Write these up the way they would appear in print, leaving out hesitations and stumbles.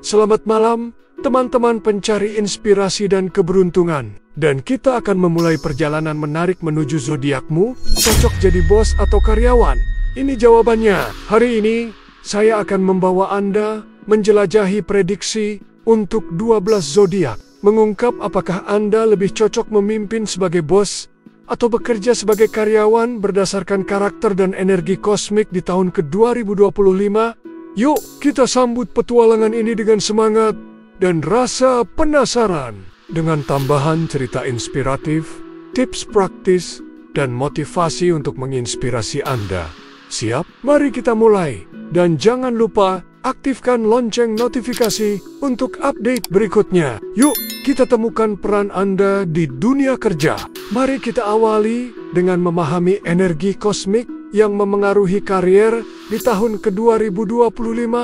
Selamat malam, teman-teman pencari inspirasi dan keberuntungan. Dan kita akan memulai perjalanan menarik menuju zodiakmu. Cocok jadi bos atau karyawan? Ini jawabannya. Hari ini, saya akan membawa Anda menjelajahi prediksi untuk 12 zodiak. Mengungkap apakah Anda lebih cocok memimpin sebagai bos atau bekerja sebagai karyawan berdasarkan karakter dan energi kosmik di tahun ke-2025. Yuk, kita sambut petualangan ini dengan semangat dan rasa penasaran. Dengan tambahan cerita inspiratif, tips praktis, dan motivasi untuk menginspirasi Anda. Siap? Mari kita mulai. Dan jangan lupa, aktifkan lonceng notifikasi untuk update berikutnya. Yuk, kita temukan peran Anda di dunia kerja. Mari kita awali dengan memahami energi kosmik yang memengaruhi karier di tahun ke-2025.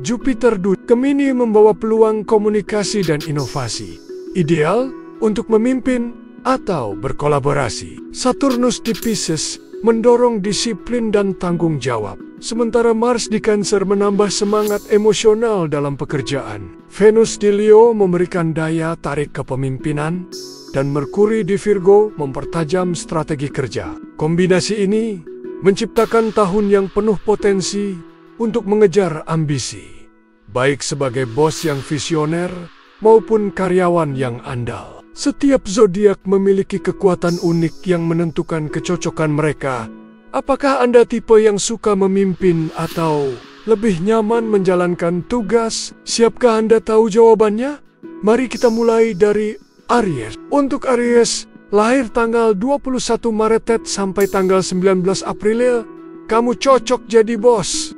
Jupiter di Gemini membawa peluang komunikasi dan inovasi. Ideal untuk memimpin atau berkolaborasi. Saturnus di Pisces mendorong disiplin dan tanggung jawab. Sementara Mars di Cancer menambah semangat emosional dalam pekerjaan. Venus di Leo memberikan daya tarik kepemimpinan. Dan Merkuri di Virgo mempertajam strategi kerja. Kombinasi ini menciptakan tahun yang penuh potensi untuk mengejar ambisi. Baik sebagai bos yang visioner maupun karyawan yang andal. Setiap zodiak memiliki kekuatan unik yang menentukan kecocokan mereka. Apakah Anda tipe yang suka memimpin atau lebih nyaman menjalankan tugas? Siapkah Anda tahu jawabannya? Mari kita mulai dari Aries. Untuk Aries, lahir tanggal 21 Maret sampai tanggal 19 April, kamu cocok jadi bos.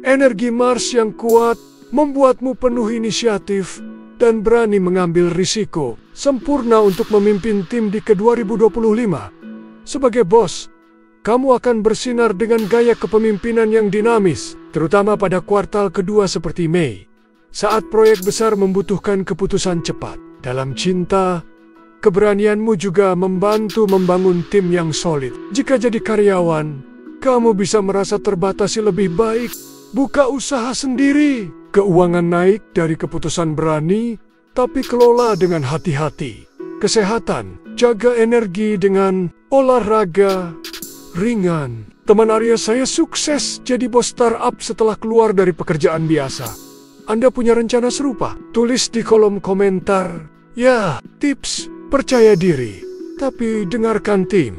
Energi Mars yang kuat membuatmu penuh inisiatif dan berani mengambil risiko. Sempurna untuk memimpin tim di ke-2025. Sebagai bos, kamu akan bersinar dengan gaya kepemimpinan yang dinamis, terutama pada kuartal kedua seperti Mei, saat proyek besar membutuhkan keputusan cepat. Dalam cinta, keberanianmu juga membantu membangun tim yang solid. Jika jadi karyawan, kamu bisa merasa terbatasi lebih baik. Buka usaha sendiri. Keuangan naik dari keputusan berani, tapi kelola dengan hati-hati. Kesehatan, jaga energi dengan olahraga ringan. Teman Aries saya sukses jadi bos startup setelah keluar dari pekerjaan biasa. Anda punya rencana serupa? Tulis di kolom komentar. Ya, tips, percaya diri, tapi dengarkan tim.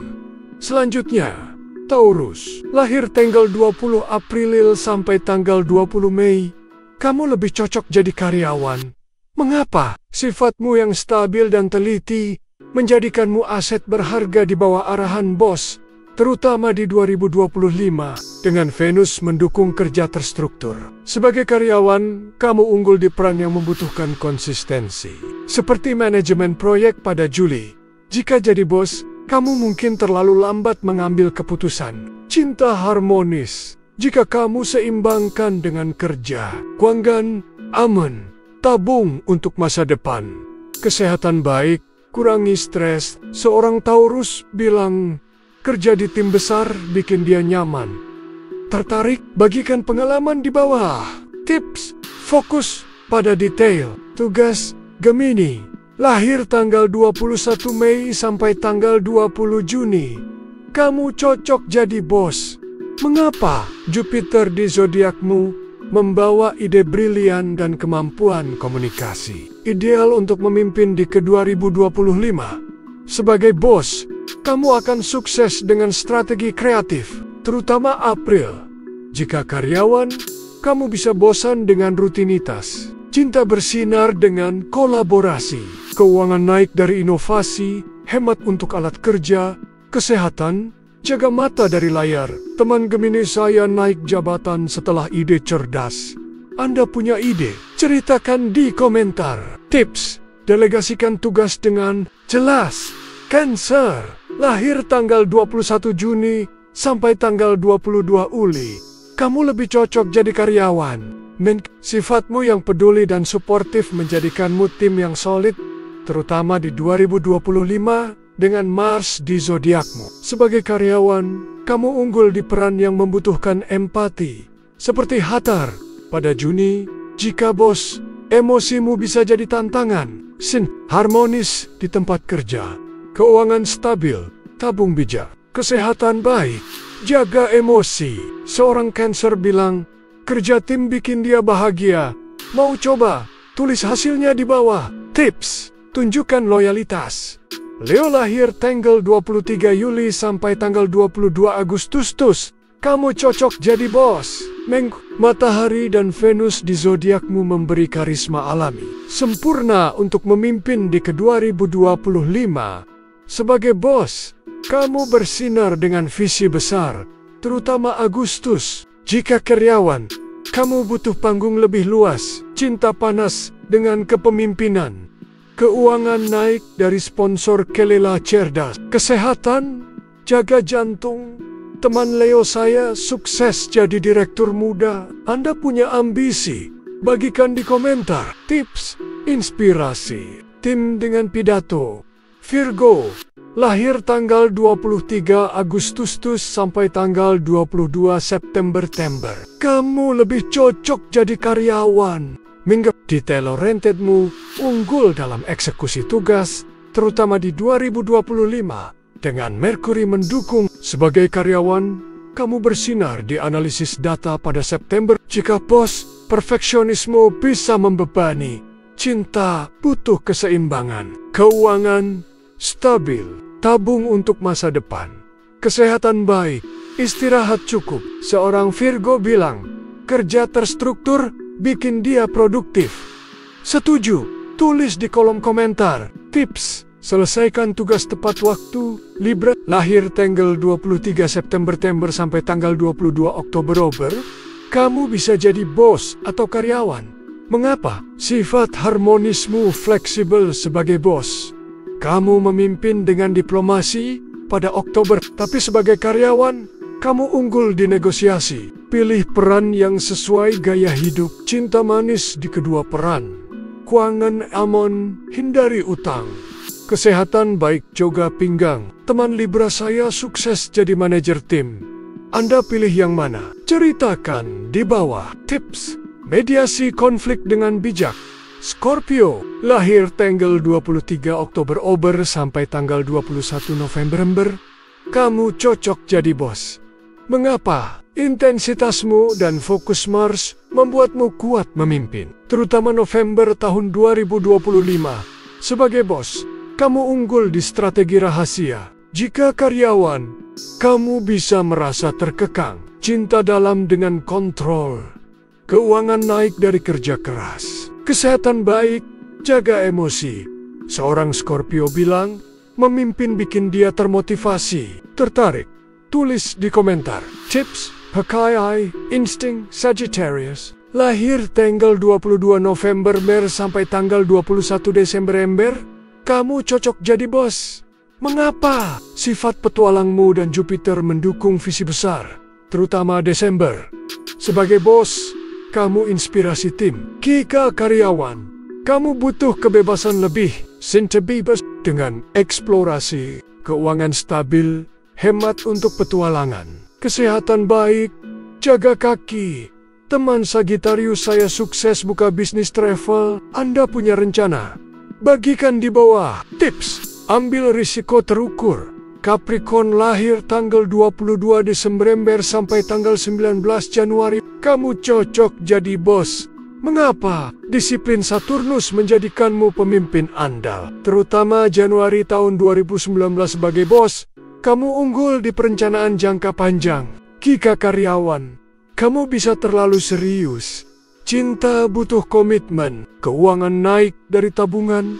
Selanjutnya, Taurus, lahir tanggal 20 April sampai tanggal 20 Mei. Kamu lebih cocok jadi karyawan. Mengapa? Sifatmu yang stabil dan teliti menjadikanmu aset berharga di bawah arahan bos, terutama di 2025, dengan Venus mendukung kerja terstruktur. Sebagai karyawan, kamu unggul di peran yang membutuhkan konsistensi. Seperti manajemen proyek pada Juli. Jika jadi bos, kamu mungkin terlalu lambat mengambil keputusan. Cinta harmonis. Jika kamu seimbangkan dengan kerja, keuangan aman, tabung untuk masa depan. Kesehatan baik, kurangi stres. Seorang Taurus bilang, kerja di tim besar bikin dia nyaman. Tertarik? Bagikan pengalaman di bawah. Tips, fokus pada detail. Tugas, Gemini, lahir tanggal 21 Mei sampai tanggal 20 Juni. Kamu cocok jadi bos. Mengapa? Jupiter di zodiakmu membawa ide brilian dan kemampuan komunikasi. Ideal untuk memimpin di ke-2025. Sebagai bos, kamu akan sukses dengan strategi kreatif, terutama April. Jika karyawan, kamu bisa bosan dengan rutinitas. Cinta bersinar dengan kolaborasi. Keuangan naik dari inovasi, hemat untuk alat kerja, kesehatan, jaga mata dari layar. Teman Gemini saya naik jabatan setelah ide cerdas. Anda punya ide? Ceritakan di komentar. Tips, delegasikan tugas dengan jelas. Cancer, lahir tanggal 21 Juni sampai tanggal 22 Juli. Kamu lebih cocok jadi karyawan. Sifatmu yang peduli dan suportif menjadikanmu tim yang solid, terutama di 2025 dengan Mars di zodiakmu. Sebagai karyawan, kamu unggul di peran yang membutuhkan empati, seperti Hathar pada Juni. Jika bos, Emosimu bisa jadi tantangan. Sin, harmonis di tempat kerja. Keuangan stabil, tabung bijak, kesehatan baik, jaga emosi. Seorang Cancer bilang, kerja tim bikin dia bahagia. Mau coba? Tulis hasilnya di bawah. Tips, tunjukkan loyalitas. Leo lahir tanggal 23 Juli sampai tanggal 22 Agustus. Kamu cocok jadi bos. Matahari dan Venus di zodiakmu memberi karisma alami. Sempurna untuk memimpin di ke 2025. Sebagai bos, kamu bersinar dengan visi besar, terutama Agustus. Jika karyawan, kamu butuh panggung lebih luas, cinta panas dengan kepemimpinan. Keuangan naik dari sponsor Kelela cerdas. Kesehatan, jaga jantung. Teman Leo saya sukses jadi direktur muda. Anda punya ambisi? Bagikan di komentar. Tips, inspirasi, tim dengan pidato. Virgo, lahir tanggal 23 Agustus sampai tanggal 22 September. Kamu lebih cocok jadi karyawan. Detail-orientedmu unggul dalam eksekusi tugas, terutama di 2025. Dengan Merkuri mendukung sebagai karyawan, kamu bersinar di analisis data pada September. Jika bos, perfeksionisme bisa membebani. Cinta butuh keseimbangan. Keuangan stabil, tabung untuk masa depan. Kesehatan baik, istirahat cukup. Seorang Virgo bilang, kerja terstruktur bikin dia produktif. Setuju? Tulis di kolom komentar. Tips, selesaikan tugas tepat waktu. Libra, lahir tanggal 23 September sampai tanggal 22 Oktober. Kamu bisa jadi bos atau karyawan. Mengapa? Sifat harmonismu fleksibel sebagai bos. Kamu memimpin dengan diplomasi pada Oktober, tapi sebagai karyawan, kamu unggul di negosiasi. Pilih peran yang sesuai gaya hidup. Cinta manis di kedua peran. Keuangan aman, hindari utang. Kesehatan baik, jaga pinggang. Teman Libra saya sukses jadi manajer tim. Anda pilih yang mana? Ceritakan di bawah. Tips, mediasi konflik dengan bijak. Scorpio, lahir tanggal 23 Oktober sampai tanggal 21 November. Kamu cocok jadi bos. Mengapa? Intensitasmu dan fokus Mars membuatmu kuat memimpin, terutama November tahun 2025. Sebagai bos, kamu unggul di strategi rahasia. Jika karyawan, kamu bisa merasa terkekang. Cinta dalam dengan kontrol. Keuangan naik dari kerja keras. Kesehatan baik, jaga emosi. Seorang Scorpio bilang, memimpin bikin dia termotivasi. Tertarik? Tulis di komentar. Tips, pakai insting Sagittarius. Lahir tanggal 22 November sampai tanggal 21 Desember. Kamu cocok jadi bos. Mengapa? Sifat petualangmu dan Jupiter mendukung visi besar, terutama Desember. Sebagai bos, kamu inspirasi tim. Jika karyawan, kamu butuh kebebasan lebih. Cinta bebas dengan eksplorasi. Keuangan stabil, hemat untuk petualangan. Kesehatan baik, jaga kaki. Teman Sagittarius saya sukses buka bisnis travel. Anda punya rencana? Bagikan di bawah. Tips, ambil risiko terukur. Capricorn, lahir tanggal 22 Desember sampai tanggal 19 Januari. Kamu cocok jadi bos. Mengapa? Disiplin Saturnus menjadikanmu pemimpin andal. Terutama Januari tahun 2019 sebagai bos, kamu unggul di perencanaan jangka panjang. Jika karyawan, kamu bisa terlalu serius. Cinta butuh komitmen. Keuangan naik dari tabungan.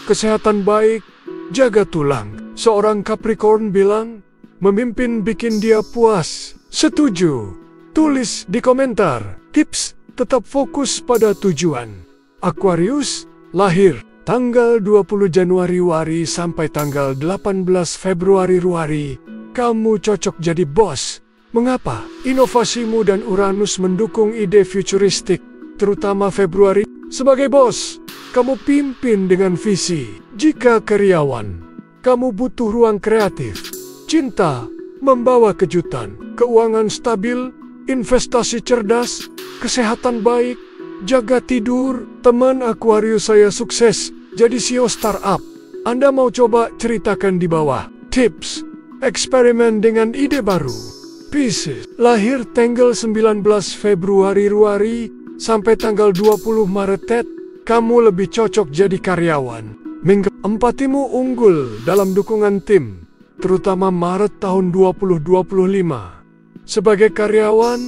Kesehatan baik, jaga tulang. Seorang Capricorn bilang, memimpin bikin dia puas. Setuju? Tulis di komentar. Tips, tetap fokus pada tujuan. Aquarius, lahir tanggal 20 Januari sampai tanggal 18 Februari. Kamu cocok jadi bos. Mengapa? Inovasimu dan Uranus mendukung ide futuristik, terutama Februari. Sebagai bos, kamu pimpin dengan visi. Jika karyawan, kamu butuh ruang kreatif. Cinta membawa kejutan. Keuangan stabil, investasi cerdas, kesehatan baik, Jaga tidur, teman Aquarius saya sukses jadi CEO startup. Anda mau coba ceritakan di bawah. Tips, eksperimen dengan ide baru. Pisces, lahir tanggal 19 Februari sampai tanggal 20 Maret. Kamu lebih cocok jadi karyawan. Empatimu unggul dalam dukungan tim, terutama Maret tahun 2025. Sebagai karyawan,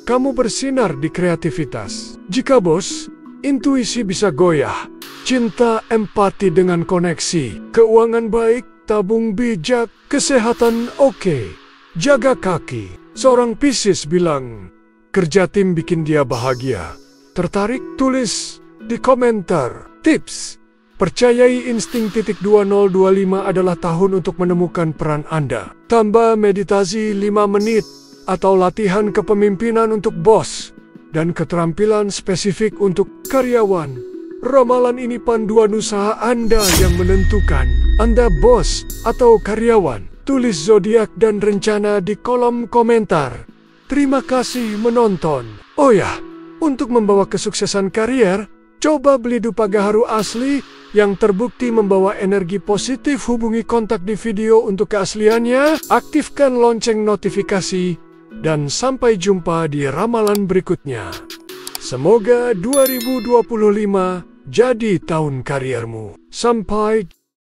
kamu bersinar di kreativitas. Jika bos, intuisi bisa goyah. Cinta empati dengan koneksi. Keuangan baik, tabung bijak, kesehatan oke. Jaga kaki. Seorang Pisces bilang, kerja tim bikin dia bahagia. Tertarik? Tulis di komentar. Tips, percayai insting 2025 adalah tahun untuk menemukan peran Anda. Tambah meditasi 5 menit atau latihan kepemimpinan untuk bos dan keterampilan spesifik untuk karyawan. Ramalan ini panduan usaha Anda yang menentukan Anda bos atau karyawan. Tulis zodiak dan rencana di kolom komentar. Terima kasih menonton. Oh ya, untuk membawa kesuksesan karier, coba beli dupa gaharu asli yang terbukti membawa energi positif. Hubungi kontak di video untuk keasliannya. Aktifkan lonceng notifikasi. Dan sampai jumpa di ramalan berikutnya. Semoga 2025 jadi tahun kariermu. Sampai